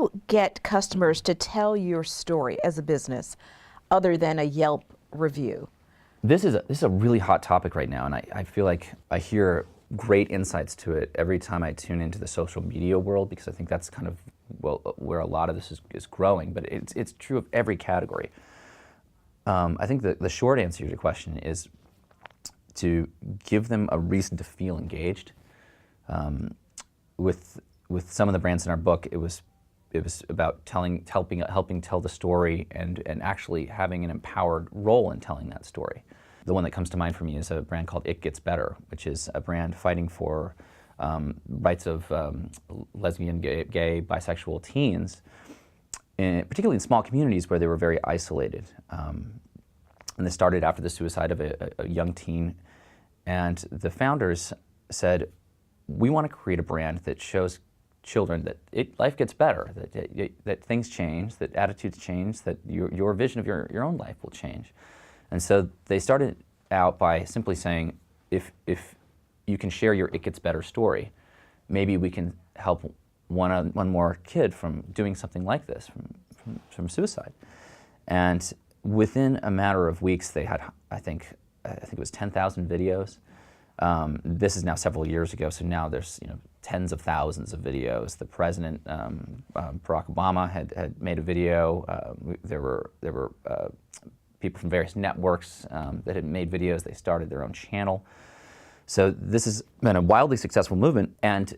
you get customers to tell your story as a business other than a Yelp review? This is a really hot topic right now, and I feel like I hear great insights to it every time I tune into the social media world, because I think that's kind of where a lot of this is growing, but it's true of every category. I think the short answer to your question is to give them a reason to feel engaged. With some of the brands in our book, it was about helping tell the story and actually having an empowered role in telling that story. The one that comes to mind for me is a brand called It Gets Better, which is a brand fighting for rights of lesbian, gay, bisexual teens, particularly in small communities where they were very isolated. And they started after the suicide of a young teen. And the founders said, we want to create a brand that shows children that life gets better, that things change, that attitudes change, that your vision of your own life will change. And so they started out by simply saying, if you can share your It Gets Better story, maybe we can help one more kid from doing something like this, from suicide. And within a matter of weeks, they had, I think it was 10,000 videos. This is now several years ago, so now there's tens of thousands of videos. The president, Barack Obama, had made a video. There were people from various networks that had made videos. They started their own channel. So this has been a wildly successful movement. And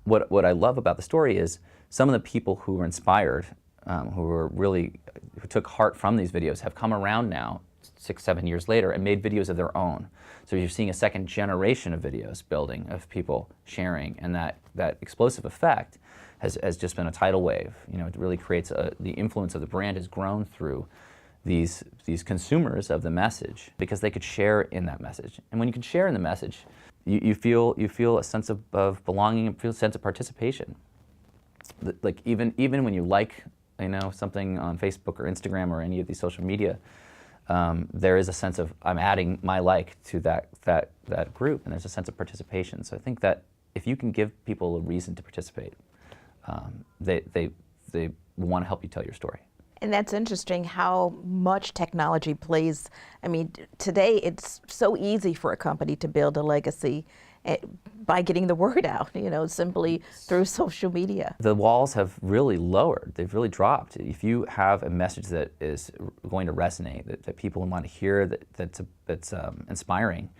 what I love about the story is some of the people who were inspired, who took heart from these videos, have come around now 6-7 years later and made videos of their own. So you're seeing a second generation of videos building, of people sharing, and that explosive effect has just been a tidal wave. It really creates the influence of the brand has grown through these consumers of the message, because they could share in that message. And when you can share in the message, you feel a sense of belonging, and feel a sense of participation. Like even when you like something on Facebook or Instagram or any of these social media, there is a sense of, I'm adding my like to that group, and there's a sense of participation. So I think that if you can give people a reason to participate, they want to help you tell your story. And that's interesting how much technology plays. I mean, today it's so easy for a company to build a legacy by getting the word out, simply through social media. The walls have really lowered. They've really dropped. If you have a message that is going to resonate, that people want to hear, that's inspiring,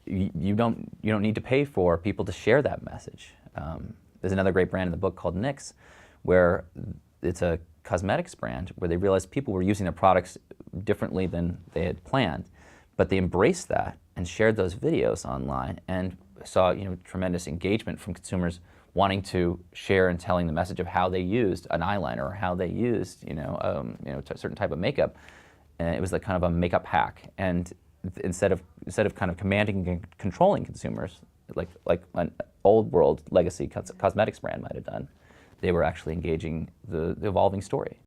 you don't need to pay for people to share that message. There's another great brand in the book called NYX, where it's a cosmetics brand where they realized people were using their products differently than they had planned, but they embraced that and shared those videos online and saw tremendous engagement from consumers wanting to share and telling the message of how they used an eyeliner or how they used a certain type of makeup. And it was like kind of a makeup hack. And instead of kind of commanding and controlling consumers like an old world legacy cosmetics brand might have done, they were actually engaging the evolving story.